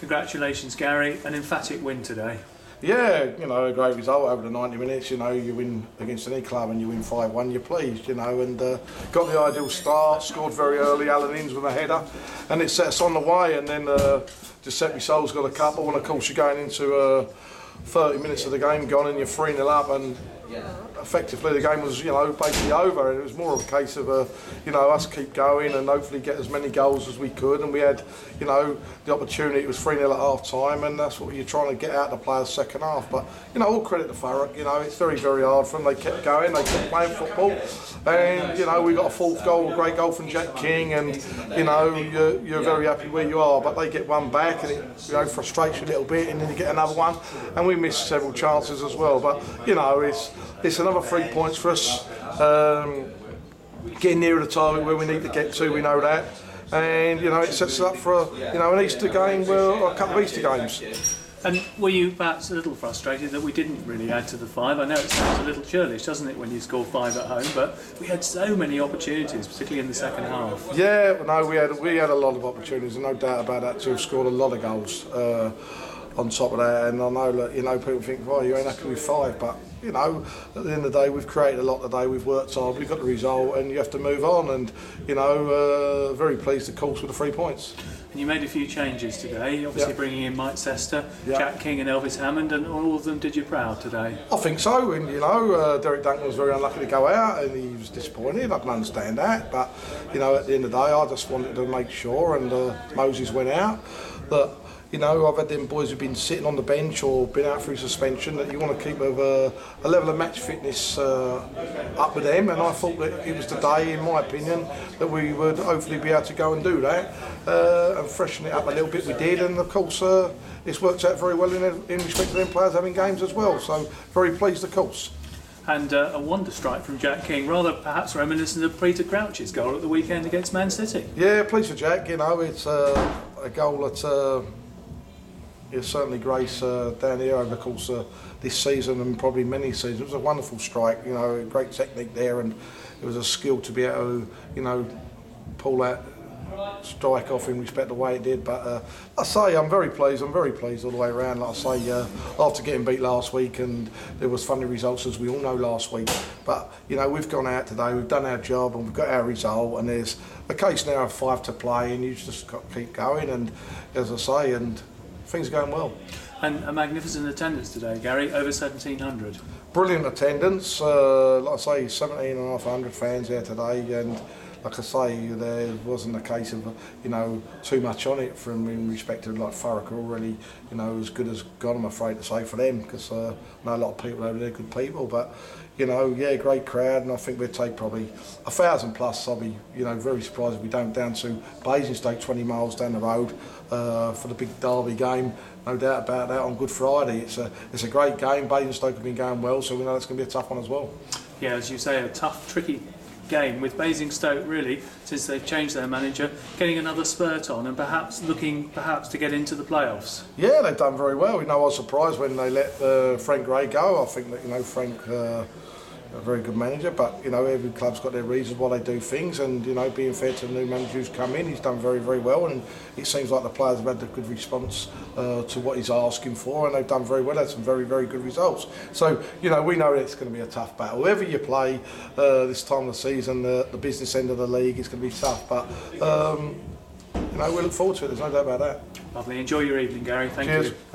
Congratulations, Gary. An emphatic win today. Yeah, you know, a great result over the 90 minutes. You know, you win against any club and you win 5-1, you're pleased, you know, and got the ideal start, scored very early, Alan Inns with a header, and it set us on the way, and then Giuseppe Sol's got a couple, and of course you're going into 30 minutes of the game gone and you're 3-0 up, and effectively the game was, you know, basically over, and it was more of a case of, you know, us keep going and hopefully get as many goals as we could, and we had, you know, the opportunity. It was 3-0 at half time, and that's what you're trying to get out of the players second half. But, you know, all credit to Thurrock, you know, it's very, very hard for them. They kept going, they kept playing football, and, you know, we got a fourth goal, a great goal from Jack King, and, you know, you're very happy where you are, but they get one back, and it, you know, frustrates you a little bit, and then you get another one, and we missed several chances as well. But, you know, it's another 3 points for us. Getting nearer the target where we need to get to, we know that, and, you know, it sets us up for you know, an Easter game, or a couple of Easter games. And were you perhaps a little frustrated that we didn't really add to the 5? I know it sounds a little churlish, doesn't it, when you score 5 at home, but we had so many opportunities, particularly in the second half. Yeah, no, we had a lot of opportunities, and no doubt about that, to have scored a lot of goals on top of that. And I know that, you know, people think, well, you ain't happy with 5, but, you know, at the end of the day, we've created a lot today, we've worked hard, we've got the result, and you have to move on, and, you know, very pleased, of course, with the 3 points. And you made a few changes today, obviously bringing in Mike Sester, Jack King and Elvis Hammond, and all of them did you proud today? I think so, and, you know, Derek Duncan was very unlucky to go out, and he was disappointed. I can understand that, but, you know, at the end of the day, I just wanted to make sure, and Moses went out, that, you know, I've had them boys who've been sitting on the bench or been out through suspension, that you want to keep a level of match fitness up with them, and I thought that it was today, in my opinion, that we would hopefully be able to go and do that and freshen it up a little bit. We did, and of course it's worked out very well in respect to them players having games as well, so very pleased, of course. And a wonder strike from Jack King, rather perhaps reminiscent of Peter Crouch's goal at the weekend against Man City. Yeah, pleased for Jack. You know, it's a goal that it's certainly graced down here over the course of this season and probably many seasons. It was a wonderful strike, you know, great technique there, and it was a skill to be able to, you know, pull that strike off in respect to the way it did. But I say I'm very pleased all the way around. Like I say, after getting beat last week, and there was funny results, as we all know, last week, but, you know, we've gone out today, we've done our job, and we've got our result, and there's a case now of 5 to play, and you just got to keep going, and, as I say, and things are going well. And a magnificent attendance today, Gary, over 1,700. Brilliant attendance, like I say, 1,700 fans here today, and like I say, there wasn't a case of, you know, too much on it from in respect to, like, Thurrock are already, you know, as good as God, I'm afraid to say, for them, because I know a lot of people over there, good people, but, you know, yeah, great crowd, and I think we'd take probably 1,000 plus. I'll be, you know, very surprised if we don't, down to Basingstoke, 20 miles down the road for the big derby game. No doubt about that, on Good Friday. It's a great game. Basingstoke have been going well, so we know it's going to be a tough one as well. Yeah, as you say, a tough, tricky game with Basingstoke, really, since they've changed their manager, getting another spurt on and perhaps looking to get into the playoffs. Yeah, they've done very well. You know, I was surprised when they let Frank Gray go. I think that, you know, Frank a very good manager, but, you know, every club's got their reasons why they do things, and, you know, being fair to the new manager who's come in, he's done very, very well, and it seems like the players have had a good response to what he's asking for, and they've done very well, had some very, very good results. So, you know, we know it's going to be a tough battle. Whoever you play this time of the season, the business end of the league, it's going to be tough, but, you know, we look forward to it, there's no doubt about that. Lovely. Enjoy your evening, Gary. Thank you.